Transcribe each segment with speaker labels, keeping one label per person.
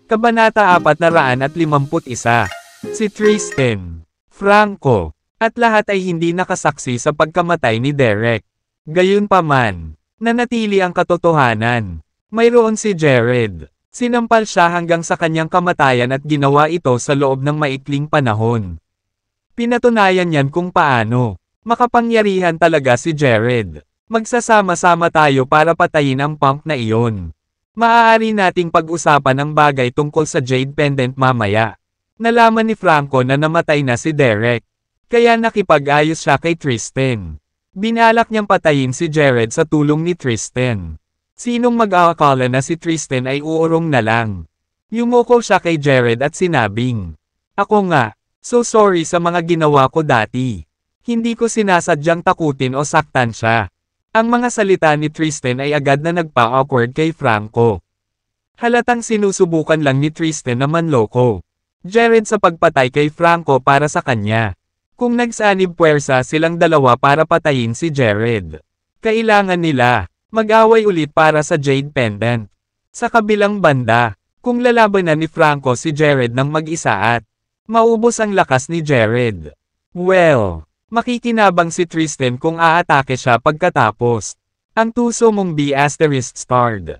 Speaker 1: Kabanata 451. Si Tristan, Franco, at lahat ay hindi nakasaksi sa pagkamatay ni Derek. Gayunpaman, nanatili ang katotohanan. Mayroon si Jared. Sinampal siya hanggang sa kanyang kamatayan at ginawa ito sa loob ng maikling panahon. Pinatunayan niyan kung paano. Makapangyarihan talaga si Jared. Magsasama-sama tayo para patayin ang punk na iyon. Maaari nating pag-usapan ang bagay tungkol sa Jade Pendant mamaya. Nalaman ni Franco na namatay na si Derek. Kaya nakipag-ayos siya kay Tristan. Binalak niyang patayin si Jared sa tulong ni Tristan. Sinong mag-aakala na si Tristan ay uurong na lang? Yumoko siya kay Jared at sinabing, "Ako nga, so sorry sa mga ginawa ko dati. Hindi ko sinasadyang takutin o saktan siya." Ang mga salita ni Tristan ay agad na nagpa-awkward kay Franco. Halatang sinusubukan lang ni Tristan na manloko Jared sa pagpatay kay Franco para sa kanya. Kung nagsanib puwersa silang dalawa para patayin si Jared, kailangan nila mag-away ulit para sa Jade Pendant. Sa kabilang banda, kung lalabanan ni Franco si Jared ng mag-isa at maubos ang lakas ni Jared, well, makikinabang si Tristan kung aatake siya pagkatapos. Ang tuso mong B***starred.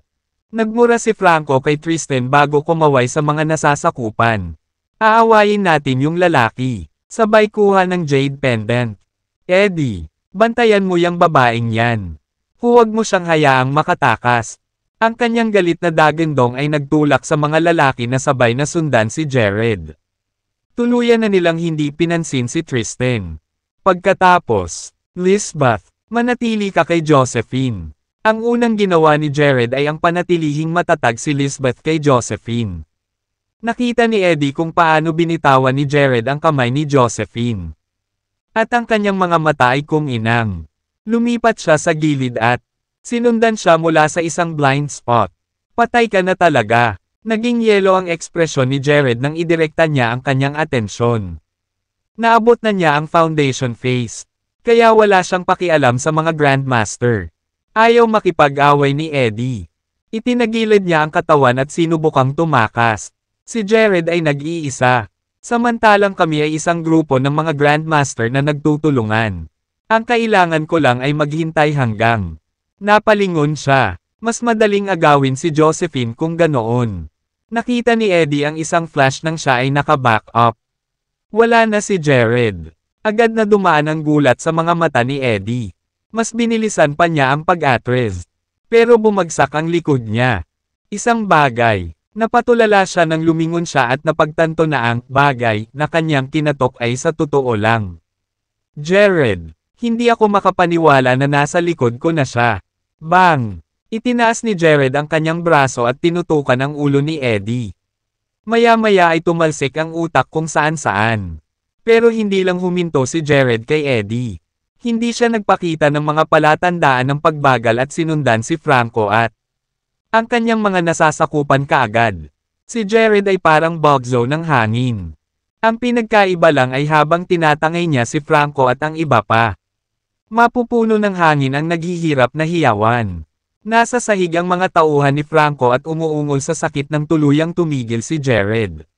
Speaker 1: Nagmura si Franco kay Tristan bago kumaway sa mga nasasakupan. Aawayin natin yung lalaki. Sabay kuha ng Jade Pendant. Eddie, bantayan mo yang babaeng yan. Huwag mo siyang hayaang makatakas. Ang kanyang galit na dagandong ay nagtulak sa mga lalaki na sabay na sundan si Jared. Tuluyan na nilang hindi pinansin si Tristan. Pagkatapos, Lisbeth, manatili ka kay Josephine. Ang unang ginawa ni Jared ay ang panatilihing matatag si Lisbeth kay Josephine. Nakita ni Eddie kung paano binitawan ni Jared ang kamay ni Josephine. At ang kanyang mga mata ay kung inang. Lumipat siya sa gilid at sinundan siya mula sa isang blind spot. Patay ka na talaga. Naging yelo ang ekspresyon ni Jared nang idirekta niya ang kanyang atensyon. Naabot na niya ang foundation face. Kaya wala siyang pakialam sa mga Grandmaster. Ayaw makipag-away ni Eddie. Itinagilid niya ang katawan at sinubukang tumakas. Si Jared ay nag-iisa. Samantalang kami ay isang grupo ng mga Grandmaster na nagtutulungan. Ang kailangan ko lang ay maghintay hanggang napalingon siya. Mas madaling agawin si Josephine kung ganoon. Nakita ni Eddie ang isang flash nang siya ay naka-back up. Wala na si Jared. Agad na dumaan ang gulat sa mga mata ni Eddie. Mas binilisan pa niya ang pag-atres. Pero bumagsak ang likod niya. Isang bagay. Napatulala siya nang lumingon siya at napagtanto na ang bagay na kanyang kinatok ay sa totoo lang. Jared, hindi ako makapaniwala na nasa likod ko na siya. Bang! Itinaas ni Jared ang kanyang braso at tinutukan ang ulo ni Eddie. Maya-maya ay tumalsik ang utak kung saan-saan. Pero hindi lang huminto si Jared kay Eddie. Hindi siya nagpakita ng mga palatandaan ng pagbagal at sinundan si Franco at ang kanyang mga nasasakupan kaagad. Si Jared ay parang bugzo ng hangin. Ang pinagkaiba lang ay habang tinatangay niya si Franco at ang iba pa. Mapupuno ng hangin ang naghihirap na hiyawan. Nasa sahig ang mga tauhan ni Franco at umuungol sa sakit ng tuluyang tumigil si Jared.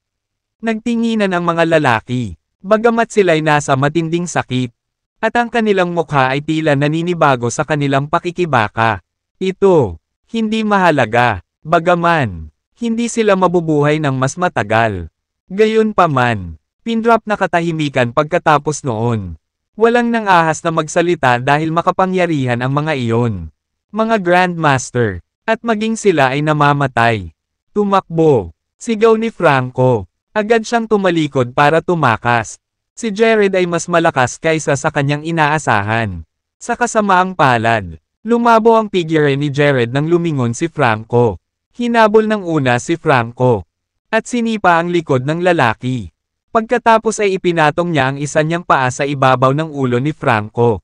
Speaker 1: Nagtinginan ang mga lalaki, bagamat sila'y nasa matinding sakit. At ang kanilang mukha ay tila naninibago sa kanilang pakikibaka. Ito, hindi mahalaga, bagaman, hindi sila mabubuhay ng mas matagal. Gayunpaman, pinrap na katahimikan pagkatapos noon. Walang nang-ahas na magsalita dahil makapangyarihan ang mga iyon. Mga Grandmaster, at maging sila ay namamatay. Tumakbo, sigaw ni Franco. Agad siyang tumalikod para tumakas. Si Jared ay mas malakas kaysa sa kanyang inaasahan. Sa kasamaang palad, lumabo ang figure ni Jared nang lumingon si Franco. Hinabol ng una si Franco. At sinipa ang likod ng lalaki. Pagkatapos ay ipinatong niya ang isa niyang paa sa ibabaw ng ulo ni Franco.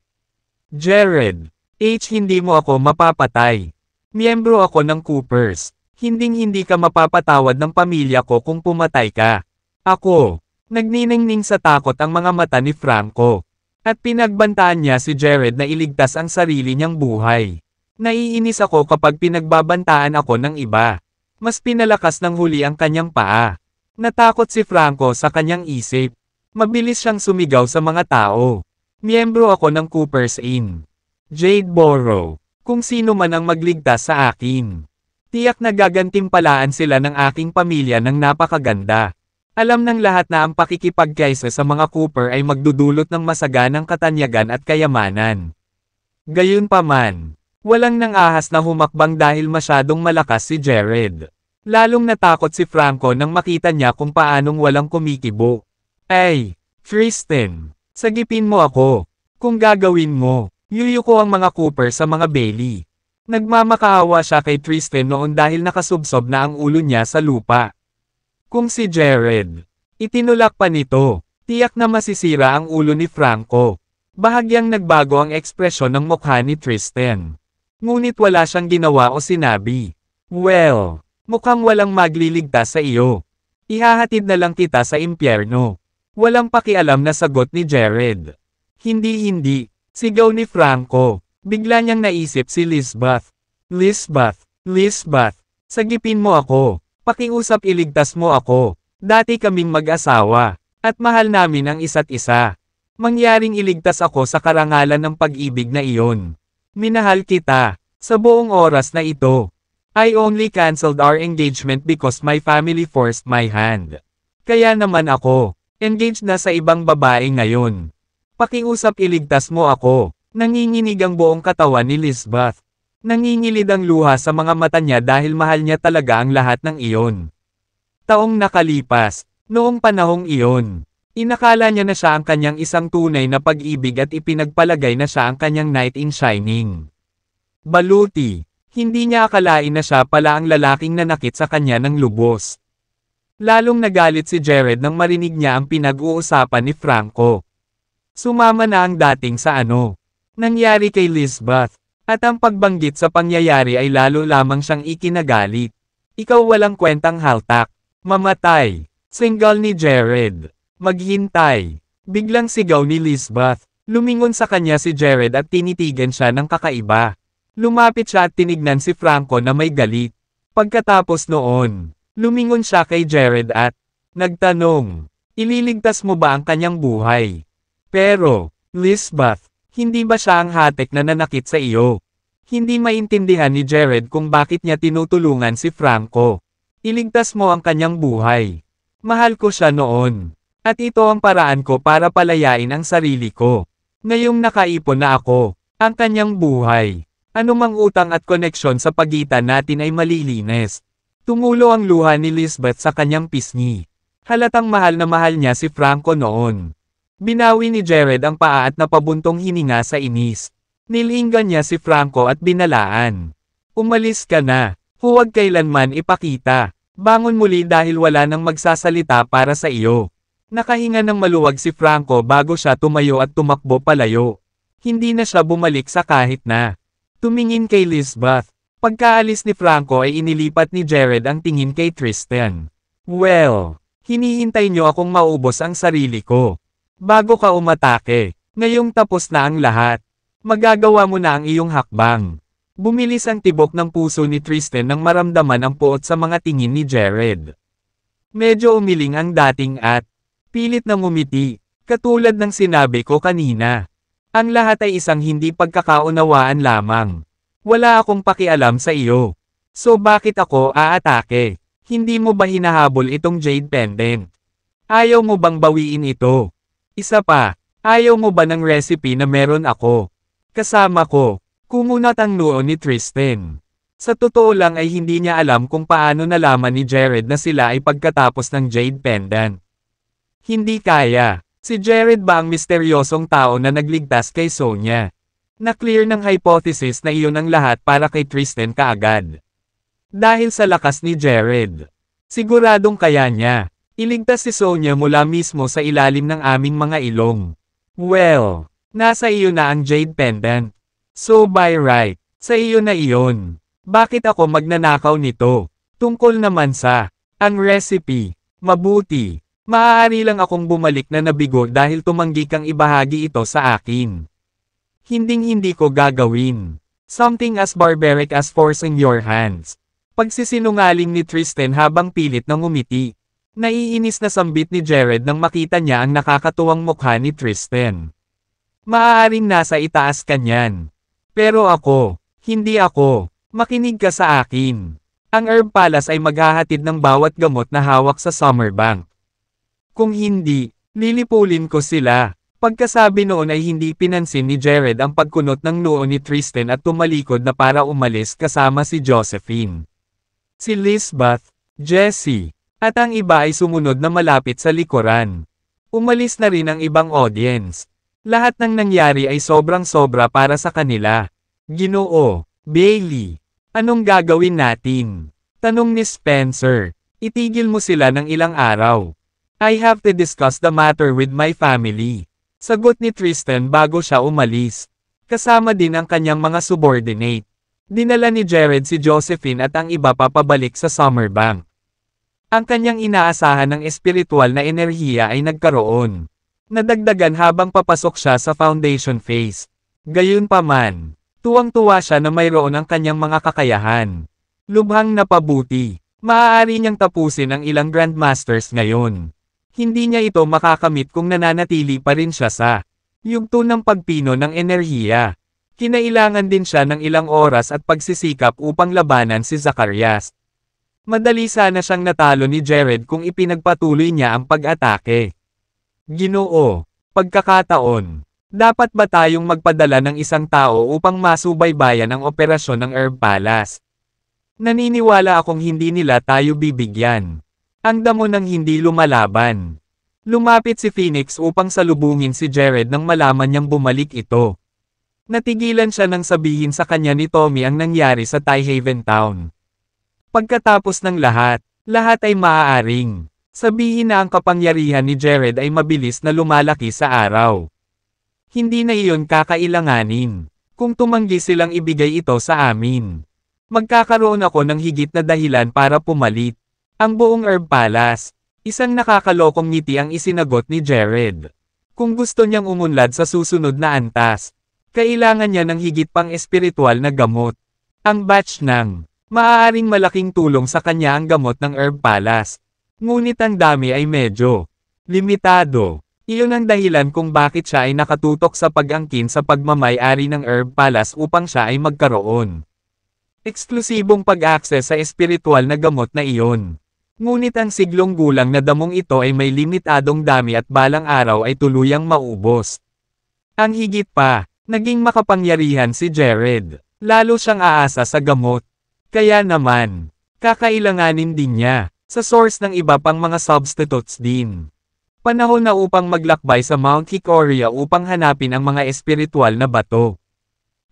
Speaker 1: Jared, hindi mo ako mapapatay. Miyembro ako ng Coopers. Hinding-hindi ka mapapatawad ng pamilya ko kung pumatay ka. Ako. Nagniningning sa takot ang mga mata ni Franco. At pinagbantaan niya si Jared na iligtas ang sarili niyang buhay. Naiinis ako kapag pinagbabantaan ako ng iba. Mas pinalakas ng huli ang kanyang paa. Natakot si Franco sa kanyang isip. Mabilis siyang sumigaw sa mga tao. Miyembro ako ng Cooper's Inn. Jade Borough. Kung sino man ang magligtas sa akin. Tiyak na gagantimpalaan sila ng aking pamilya ng napakaganda. Alam ng lahat na ang pakikipagkaisa sa mga Cooper ay magdudulot ng masaganang katanyagan at kayamanan. Gayunpaman, walang nang-ahas na humakbang dahil masyadong malakas si Jared. Lalong natakot si Franco nang makita niya kung paanong walang kumikibo. Ay, Tristan, sagipin mo ako. Kung gagawin mo, yuyuko ang mga Cooper sa mga Bailey. Nagmamakaawa siya kay Tristan noon dahil nakasubsob na ang ulo niya sa lupa. Kung si Jared, itinulak pa nito, tiyak na masisira ang ulo ni Franco. Bahagyang nagbago ang ekspresyon ng mukha ni Tristan. Ngunit wala siyang ginawa o sinabi. Well, mukhang walang magliligtas sa iyo. Ihahatid na lang kita sa impyerno. Walang pakialam na sagot ni Jared. Hindi, sigaw ni Franco. Bigla niyang naisip si Lisbeth. Lisbeth, sagipin mo ako. Pakiusap iligtas mo ako. Dati kaming mag-asawa. At mahal namin ang isa't isa. Mangyaring iligtas ako sa karangalan ng pag-ibig na iyon. Minahal kita. Sa buong oras na ito. I only canceled our engagement because my family forced my hand. Kaya naman ako, engaged na sa ibang babae ngayon. Pakiusap iligtas mo ako. Nanginginig ang buong katawan ni Lisbeth. Nangingilid ang luha sa mga mata niya dahil mahal niya talaga ang lahat ng iyon. Taong nakalipas, noong panahong iyon, inakala niya na siya ang kanyang isang tunay na pag-ibig at ipinagpalagay na siya ang kanyang knight in shining. Baluti, hindi niya akalain na siya pala ang lalaking nanakit sa kanya ng lubos. Lalong nagalit si Jared nang marinig niya ang pinag-uusapan ni Franco. Sumama na ang dating sa nangyari kay Lisbeth. At ang pagbanggit sa pangyayari ay lalo lamang siyang ikinagalit. Ikaw walang kwentang haltak. Mamatay. Single ni Jared. Maghintay. Biglang sigaw ni Lisbeth. Lumingon sa kanya si Jared at tinitigan siya ng kakaiba. Lumapit siya at tinignan si Franco na may galit. Pagkatapos noon, lumingon siya kay Jared at nagtanong, ililigtas mo ba ang kanyang buhay? Pero, Lisbeth, hindi ba siya ang hatek na nanakit sa iyo? Hindi maintindihan ni Jared kung bakit niya tinutulungan si Franco. Iligtas mo ang kanyang buhay. Mahal ko siya noon. At ito ang paraan ko para palayain ang sarili ko. Ngayong nakaipon na ako, ang kanyang buhay. Anumang utang at koneksyon sa pagitan natin ay malilinis. Tumulo ang luha ni Lisbeth sa kanyang pisngi. Halatang mahal na mahal niya si Franco noon. Binawi ni Jared ang paa at napabuntong hininga sa inis. Nilinggan niya si Franco at binalaan. Umalis ka na. Huwag kailanman ipakita. Bangon muli dahil wala nang magsasalita para sa iyo. Nakahinga ng maluwag si Franco bago siya tumayo at tumakbo palayo. Hindi na siya bumalik sa kahit na. Tumingin kay Lisbeth. Pagkaalis ni Franco ay inilipat ni Jared ang tingin kay Tristan. Well, hinihintay niyo akong maubos ang sarili ko. Bago ka umatake, ngayong tapos na ang lahat. Magagawa mo na ang iyong hakbang. Bumilis ang tibok ng puso ni Tristan nang maramdaman ang puot sa mga tingin ni Jared. Medyo umiling ang dating at pilit na ngumiti, katulad ng sinabi ko kanina. Ang lahat ay isang hindi pagkakaunawaan lamang. Wala akong pakialam sa iyo. So bakit ako aatake? Hindi mo ba hinahabol itong jade pendant? Ayaw mo bang bawiin ito? Isa pa, ayaw mo ba ng recipe na meron ako? Kasama ko, kumunat ang noo ni Tristan. Sa totoo lang ay hindi niya alam kung paano nalaman ni Jared na sila ay pagkatapos ng jade pendant. Hindi kaya. Si Jared ba ang misteryosong tao na nagligtas kay Sonia? Na-clear ng hypothesis na iyon ang lahat para kay Tristan kaagad. Dahil sa lakas ni Jared. Siguradong kaya niya. Iligtas si Sonia mula mismo sa ilalim ng aming mga ilong. Well, nasa iyo na ang jade pendant. So by right, sa iyo na iyon. Bakit ako magnanakaw nito? Tungkol naman sa, ang recipe, mabuti. Maaari lang akong bumalik na nabigo dahil tumanggi kang ibahagi ito sa akin. Hinding-hindi ko gagawin. Something as barbaric as forcing your hands. Pagsisinungaling ni Tristan habang pilit na ngumiti. Naiinis na sambit ni Jared nang makita niya ang nakakatuwang mukha ni Tristan. Maaaring nasa itaas ka niyan. Pero ako, hindi ako. Makinig ka sa akin. Ang Herb Palace ay maghahatid ng bawat gamot na hawak sa Summerbank. Kung hindi, lilipulin ko sila. Pagkasabi noon ay hindi pinansin ni Jared ang pagkunot ng noo ni Tristan at tumalikod na para umalis kasama si Josephine. Si Lisbeth, Jessie, at ang iba ay sumunod na malapit sa likuran. Umalis na rin ang ibang audience. Lahat ng nangyari ay sobrang-sobra para sa kanila. Ginoo, Bailey, anong gagawin natin? Tanong ni Spencer. Itigil mo sila ng ilang araw. I have to discuss the matter with my family. Sagot ni Tristan bago siya umalis. Kasama din ang kanyang mga subordinate. Dinala ni Jared si Josephine at ang iba papabalik sa Summerbank. Ang kanyang inaasahan ng espiritual na enerhiya ay nagkaroon. Nadagdagan habang papasok siya sa foundation phase. Gayunpaman, tuwang-tuwa siya na mayroon ang kanyang mga kakayahan. Lubhang napabuti. Maaari niyang tapusin ang ilang Grandmasters ngayon. Hindi niya ito makakamit kung nananatili pa rin siya sa yugto ng pagpino ng enerhiya. Kinailangan din siya ng ilang oras at pagsisikap upang labanan si Zacarias. Madali sana siyang natalo ni Jared kung ipinagpatuloy niya ang pag-atake. Ginoo, pagkakataon. Dapat ba tayong magpadala ng isang tao upang masubaybayan ang operasyon ng Herb Palace? Naniniwala akong hindi nila tayo bibigyan. Ang damo ng hindi lumalaban. Lumapit si Phoenix upang salubungin si Jared nang malaman niyang bumalik ito. Natigilan siya nang sabihin sa kanya ni Tommy ang nangyari sa Tyhaven Town. Pagkatapos ng lahat ay maaaring sabihin na ang kapangyarihan ni Jared ay mabilis na lumalaki sa araw. Hindi na iyon kakailanganin. Kung tumanggi silang ibigay ito sa amin, magkakaroon ako ng higit na dahilan para pumalit. Ang buong Herb Palace, isang nakakalokong ngiti ang isinagot ni Jared. Kung gusto niyang umunlad sa susunod na antas, kailangan niya ng higit pang espiritual na gamot. Ang batch ng maaaring malaking tulong sa kanya ang gamot ng Herb Palace. Ngunit ang dami ay medyo limitado. Iyon ang dahilan kung bakit siya ay nakatutok sa pag-angkin sa pagmamay-ari ng Herb Palace upang siya ay magkaroon eksklusibong pag-access sa espiritual na gamot na iyon. Ngunit ang siglong gulang na damong ito ay may limitadong dami at balang araw ay tuluyang maubos. Ang higit pa, naging makapangyarihan si Jared. Lalo siyang aasa sa gamot. Kaya naman, kakailanganin din niya sa source ng iba pang mga substitutes din. Panahon na upang maglakbay sa Mount Hikoria upang hanapin ang mga espiritual na bato.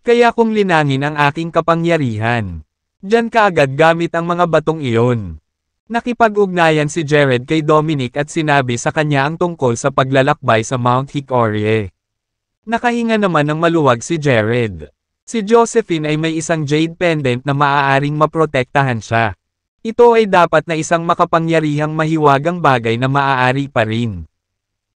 Speaker 1: Kaya kung linangin ang aking kapangyarihan, diyan kaagad gamit ang mga batong iyon. Nakipag-ugnayan si Jared kay Dominic at sinabi sa kanya ang tungkol sa paglalakbay sa Mount Hikoria. Nakahinga naman ng maluwag si Jared. Si Josephine ay may isang jade pendant na maaaring maprotektahan siya. Ito ay dapat na isang makapangyarihang mahiwagang bagay na maaari pa rin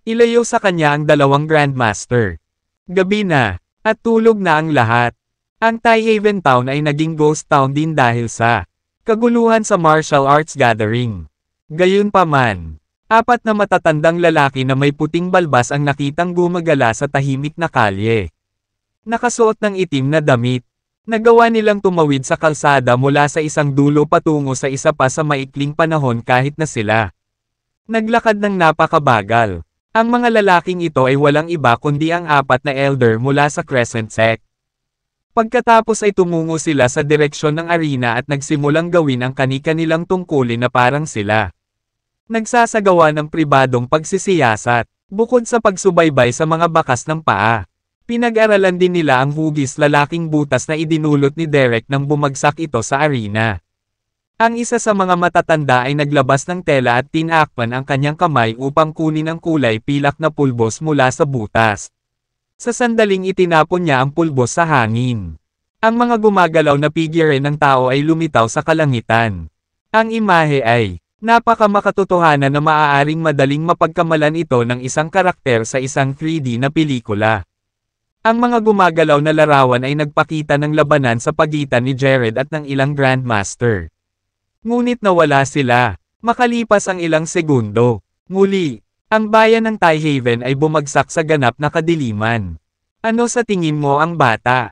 Speaker 1: ilayo sa kanya ang dalawang Grandmaster. Gabi na, at tulog na ang lahat. Ang Tyhaven Town ay naging ghost town din dahil sa kaguluhan sa martial arts gathering. Gayunpaman, 4 na matatandang lalaki na may puting balbas ang nakitang gumagala sa tahimik na kalye. Nakasuot ng itim na damit. Nagawa nilang tumawid sa kalsada mula sa isang dulo patungo sa isa pa sa maikling panahon kahit na sila naglakad ng napakabagal. Ang mga lalaking ito ay walang iba kundi ang 4 na elder mula sa Crescent Sect. Pagkatapos ay tumungo sila sa direksyon ng arena at nagsimulang gawin ang kani-kanilang tungkulin na parang sila nagsasagawa ng pribadong pagsisiyasat. Bukod sa pagsubaybay sa mga bakas ng paa, pinag-aralan din nila ang hugis lalaking butas na idinulot ni Derek nang bumagsak ito sa arena. Ang isa sa mga matatanda ay naglabas ng tela at tinakpan ang kanyang kamay upang kunin ang kulay pilak na pulbos mula sa butas. Sa sandaling itinapon niya ang pulbos sa hangin. Ang mga gumagalaw na figure ng tao ay lumitaw sa kalangitan. Ang imahe ay Napakamakatotohanan na maaaring madaling mapagkamalan ito ng isang karakter sa isang 3D na pelikula. Ang mga gumagalaw na larawan ay nagpakita ng labanan sa pagitan ni Jared at ng ilang Grandmaster. Ngunit nawala sila. Makalipas ang ilang segundo, muli, ang bayan ng Tyhaven ay bumagsak sa ganap na kadiliman. Ano sa tingin mo ang bata?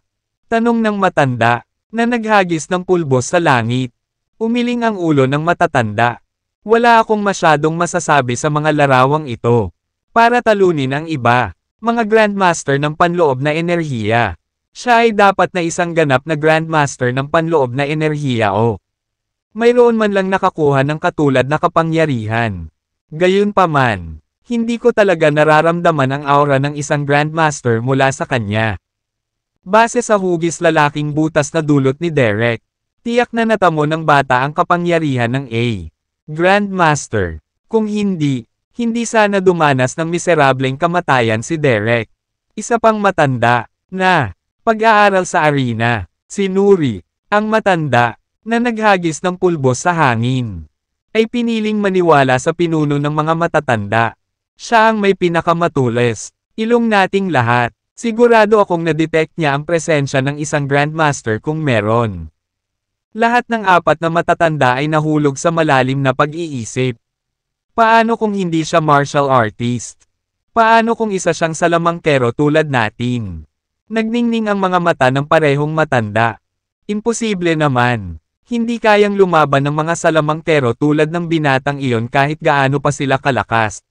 Speaker 1: Tanong ng matanda, na naghagis ng pulbos sa langit. Umiling ang ulo ng matatanda. Wala akong masyadong masasabi sa mga larawang ito. Para talunin ang iba, mga Grandmaster ng panloob na enerhiya. Siya ay dapat na isang ganap na Grandmaster ng panloob na enerhiya o mayroon man lang nakakuha ng katulad na kapangyarihan. Gayunpaman, hindi ko talaga nararamdaman ang aura ng isang Grandmaster mula sa kanya. Base sa hugis lalaking butas na dulot ni Derek, tiyak na natamo ng bata ang kapangyarihan ng A. Grandmaster. Kung hindi sana dumanas ng miserableng kamatayan si Derek. Isa pang matanda, na pag-aaral sa arena, si Nuri, ang matanda, na naghagis ng pulbos sa hangin, ay piniling maniwala sa pinuno ng mga matatanda. Siya ang may pinakamatulis, ilong nating lahat. Sigurado akong na-detect niya ang presensya ng isang Grandmaster kung meron. Lahat ng apat na matatanda ay nahulog sa malalim na pag-iisip. Paano kung hindi siya martial artist? Paano kung isa siyang salamangkero tulad natin? Nagningning ang mga mata ng parehong matanda. Imposible naman. Hindi kayang lumaban ng mga salamangkero tulad ng binatang iyon kahit gaano pa sila kalakas.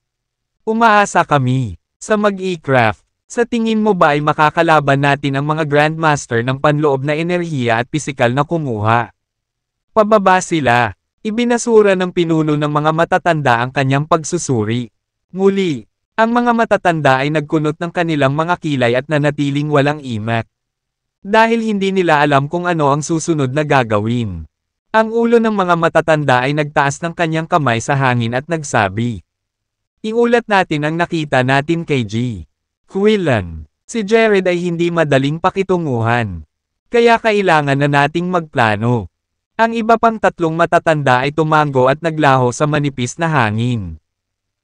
Speaker 1: Umaasa kami. Sa mag-e-craft, sa tingin mo ba ay makakalaban natin ang mga Grandmaster ng panloob na enerhiya at pisikal na kumuha? Pababa sila. Ibinasura ng pinuno ng mga matatanda ang kanyang pagsusuri. Muli, ang mga matatanda ay nagkunot ng kanilang mga kilay at nanatiling walang imak. Dahil hindi nila alam kung ano ang susunod na gagawin. Ang ulo ng mga matatanda ay nagtaas ng kanyang kamay sa hangin at nagsabi. Iulat natin ang nakita natin kay G. Quillan. Si Jared ay hindi madaling pakitunguhan. Kaya kailangan na nating magplano. Ang iba pang tatlong matatanda ay tumango at naglaho sa manipis na hangin.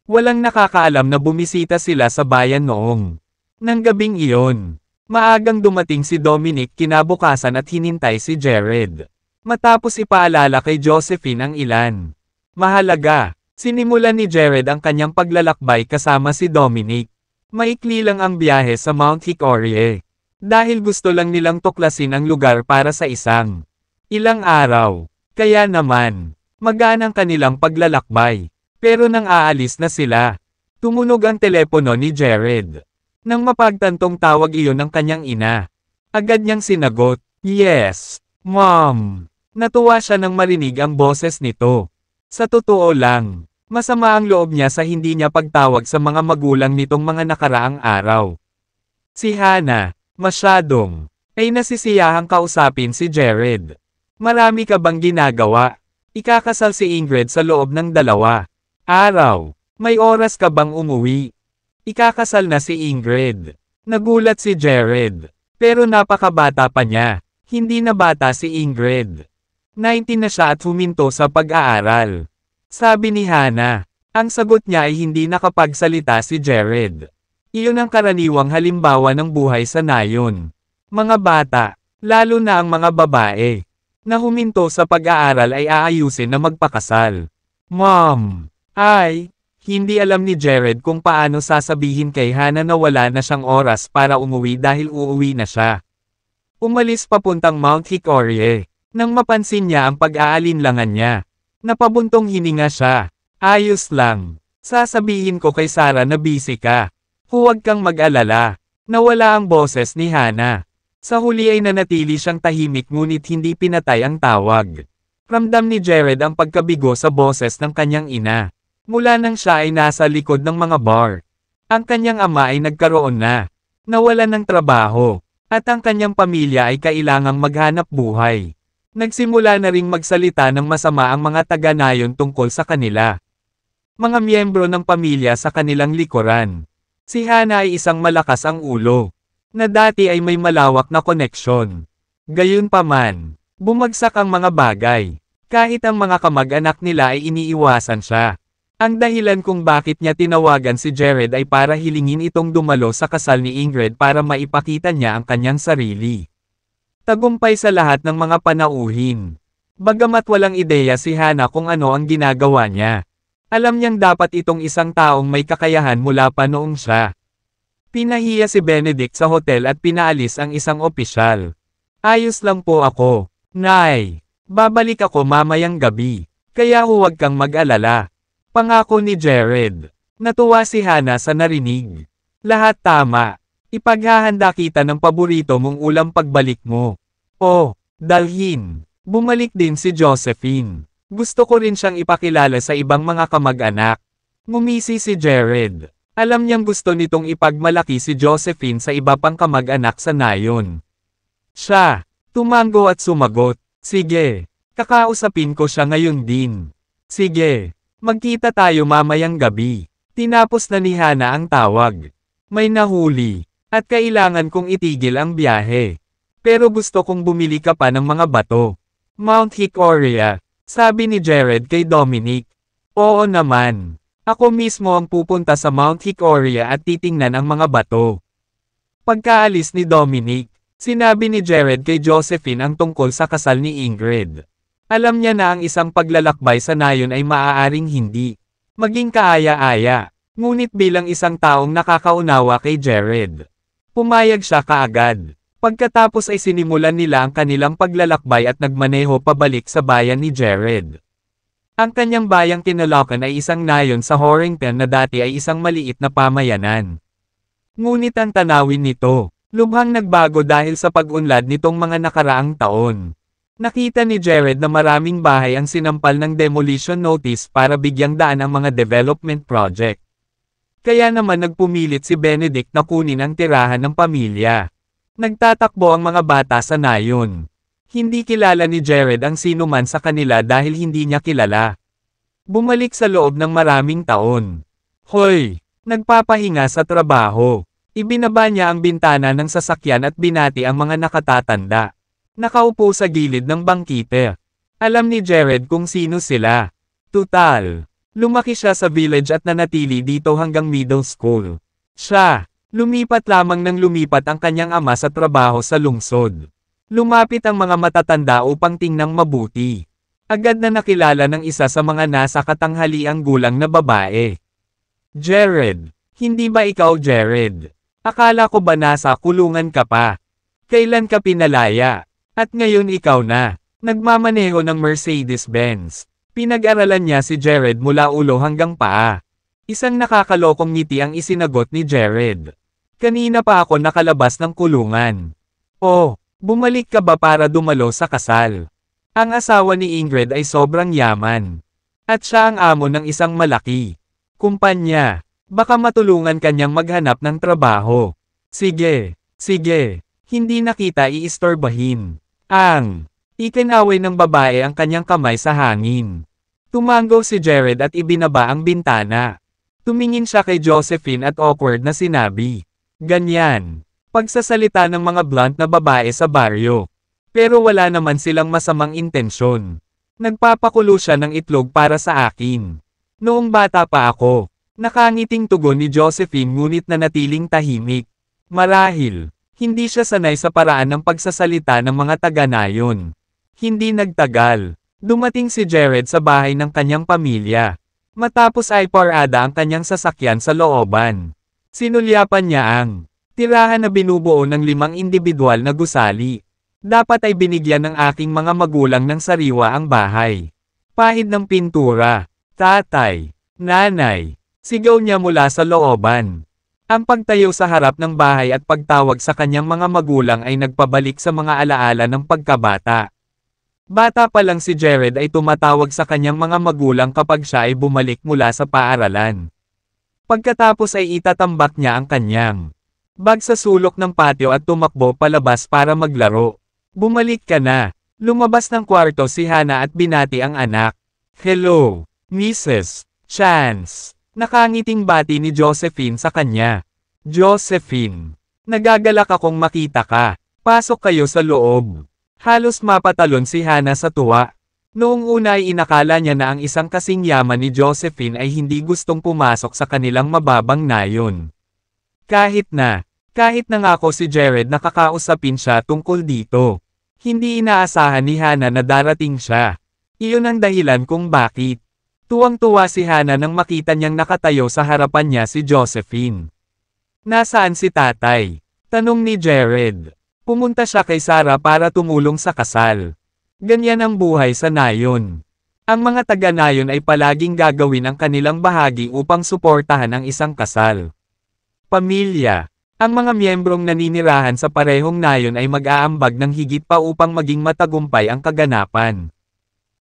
Speaker 1: Walang nakakaalam na bumisita sila sa bayan noong nang gabing iyon. Maagang dumating si Dominic kinabukasan at hinintay si Jared. Matapos ipaalala kay Josephine ang ilan. Mahalaga, sinimulan ni Jared ang kanyang paglalakbay kasama si Dominic. Maikli lang ang biyahe sa Mount Hickory. Dahil gusto lang nilang tuklasin ang lugar para sa isang ilang araw. Kaya naman, magaan ang kanilang paglalakbay. Pero nang aalis na sila, tumunog ang telepono ni Jared. Nang mapagtantong tawag iyon ng kanyang ina, agad niyang sinagot, "Yes, Mom." Natuwa siya nang marinig ang boses nito. Sa totoo lang, masama ang loob niya sa hindi niya pagtawag sa mga magulang nitong mga nakaraang araw. Si Hannah, masyadong, ay nasisiyahang kausapin si Jared. Marami ka bang ginagawa? Ikakasal si Ingrid sa loob ng 2 araw. May oras ka bang umuwi? Ikakasal na si Ingrid. Nagulat si Jared. Pero napakabata pa niya. Hindi na bata si Ingrid. 19 na siya at huminto sa pag-aaral. Sabi ni Hannah. Ang sagot niya ay hindi nakapagsalita si Jared. Iyon ang karaniwang halimbawa ng buhay sa nayon. Mga bata, lalo na ang mga babae, na huminto sa pag-aaral ay aayusin na magpakasal. Mom! Hindi alam ni Jared kung paano sasabihin kay Hannah na wala na siyang oras para umuwi dahil uuwi na siya. Umalis papuntang Mount Hickory. Nang mapansin niya ang pag-aalinlangan niya, napabuntong hininga siya. Ayos lang. Sasabihin ko kay Sarah na busy ka. Huwag kang mag-alala. Nawala ang boses ni Hannah. Sa huli ay nanatili siyang tahimik ngunit hindi pinatay ang tawag. Ramdam ni Jared ang pagkabigo sa boses ng kanyang ina. Mula nang siya ay nasa likod ng mga bar. Ang kanyang ama ay nagkaroon na. Nawalan ng trabaho. At ang kanyang pamilya ay kailangang maghanap buhay. Nagsimula na ring magsalita ng masama ang mga taga-nayon tungkol sa kanila. Mga miyembro ng pamilya sa kanilang likuran. Si Hannah ay isang malakas ang ulo. Na dati ay may malawak na koneksyon. Gayunpaman, bumagsak ang mga bagay. Kahit ang mga kamag-anak nila ay iniiwasan siya. Ang dahilan kung bakit niya tinawagan si Jared ay para hilingin itong dumalo sa kasal ni Ingrid para maipakita niya ang kanyang sarili. Tagumpay sa lahat ng mga panauhin. Bagamat walang ideya si Hannah kung ano ang ginagawa niya. Alam niyang dapat itong isang taong may kakayahan mula pa noong siya. Pinahiya si Benedict sa hotel at pinaalis ang isang opisyal. Ayos lang po ako, Nay. Babalik ako mamayang gabi. Kaya huwag kang mag-alala. Pangako ni Jared. Natuwa si Hannah sa narinig. Lahat tama. Ipaghahanda kita ng paborito mong ulam pagbalik mo. Oh, dalhin. Bumalik din si Josephine. Gusto ko rin siyang ipakilala sa ibang mga kamag-anak. Ngumisi si Jared. Alam niyang gusto nitong ipagmalaki si Josephine sa iba pang kamag-anak sa nayon. Siya, tumango at sumagot. Sige, kakausapin ko siya ngayon din. Sige, magkita tayo mamayang gabi. Tinapos na ni Hannah ang tawag. May nahuli, at kailangan kong itigil ang biyahe. Pero gusto kong bumili ka pa ng mga bato. Mount Hickoria. Sabi ni Jared kay Dominic. Oo naman. Ako mismo ang pupunta sa Mount Hickoria at titingnan ang mga bato. Pagkaalis ni Dominic, sinabi ni Jared kay Josephine ang tungkol sa kasal ni Ingrid. Alam niya na ang isang paglalakbay sa nayon ay maaaring hindi maging kaaya-aya. Ngunit bilang isang taong nakakaunawa kay Jared, pumayag siya kaagad. Pagkatapos ay sinimulan nila ang kanilang paglalakbay at nagmaneho pabalik sa bayan ni Jared. Ang kanyang bayang Kinlochkan ay isang nayon sa Horrington na dati ay isang maliit na pamayanan. Ngunit ang tanawin nito, lubhang nagbago dahil sa pag-unlad nitong mga nakaraang taon. Nakita ni Jared na maraming bahay ang sinampal ng demolition notice para bigyang daan ang mga development project. Kaya naman nagpumilit si Benedict na kunin ang tirahan ng pamilya. Nagtatakbo ang mga bata sa nayon. Hindi kilala ni Jared ang sino man sa kanila dahil hindi niya kilala. Bumalik sa loob ng maraming taon. Hoy! Nagpapahinga sa trabaho. Ibinaba niya ang bintana ng sasakyan at binati ang mga nakatatanda. Nakaupo sa gilid ng bangkite. Alam ni Jared kung sino sila. Tutal. Lumaki siya sa village at nanatili dito hanggang middle school. Siya. Lumipat lamang ng lumipat ang kanyang ama sa trabaho sa lungsod. Lumapit ang mga matatanda upang tingnang mabuti. Agad na nakilala ng isa sa mga nasa katanghaliang gulang na babae. Jared, hindi ba ikaw Jared? Akala ko ba nasa kulungan ka pa? Kailan ka pinalaya? At ngayon ikaw na. Nagmamaneho ng Mercedes-Benz. Pinag-aralan niya si Jared mula ulo hanggang paa. Isang nakakalokong ngiti ang isinagot ni Jared. Kanina pa ako nakalabas ng kulungan. Oh, bumalik ka ba para dumalo sa kasal? Ang asawa ni Ingrid ay sobrang yaman. At siya ang amo ng isang malaki kumpanya. Baka matulungan kanyang maghanap ng trabaho. Sige, sige, hindi na kita iistorbahin. Ikinaway ng babae ang kanyang kamay sa hangin. Tumango si Jared at ibinaba ang bintana. Tumingin siya kay Josephine at awkward na sinabi. Ganyan. Pagsasalita ng mga blunt na babae sa baryo. Pero wala naman silang masamang intensyon. Nagpapakulo siya ng itlog para sa akin. Noong bata pa ako, nakangiting tugon ni Josephine ngunit nanatiling tahimik. Marahil, hindi siya sanay sa paraan ng pagsasalita ng mga taga-nayon. Hindi nagtagal. Dumating si Jared sa bahay ng kanyang pamilya. Matapos ay parada ang kanyang sasakyan sa looban. Sinulyapan niya ang tirahan na binubuo ng 5 individual na gusali. Dapat ay binigyan ng aking mga magulang ng sariwa ang bahay. Pahid ng pintura. Tatay. Nanay. Sigaw niya mula sa looban. Ang pagtayo sa harap ng bahay at pagtawag sa kanyang mga magulang ay nagpabalik sa mga alaala ng pagkabata. Bata pa lang si Jared ay tumatawag sa kanyang mga magulang kapag siya ay bumalik mula sa paaralan. Pagkatapos ay itatambak niya ang kanyang bag sa sulok ng patio at tumakbo palabas para maglaro. Bumalik ka na. Lumabas ng kwarto si Hannah at binati ang anak. Hello, Mrs. Chance. Nakangiting bati ni Josephine sa kanya. Josephine. Nagagalak akong makita ka. Pasok kayo sa loob. Halos mapatalon si Hannah sa tuwa. Noong una ay inakala niya na ang isang kasing yaman ni Josephine ay hindi gustong pumasok sa kanilang mababang nayon. Kahit na ngako si Jared na kakausapin siya tungkol dito. Hindi inaasahan ni Hana na darating siya. Iyon ang dahilan kung bakit. Tuwang-tuwa si Hana nang makita niyang nakatayo sa harapan niya si Josephine. Nasaan si tatay? Tanong ni Jared. Pumunta siya kay Sarah para tumulong sa kasal. Ganyan ang buhay sa nayon. Ang mga taga-nayon ay palaging gagawin ang kanilang bahagi upang suportahan ang isang kasal. Pamilya. Ang mga miyembrong naninirahan sa parehong nayon ay mag-aambag ng higit pa upang maging matagumpay ang kaganapan.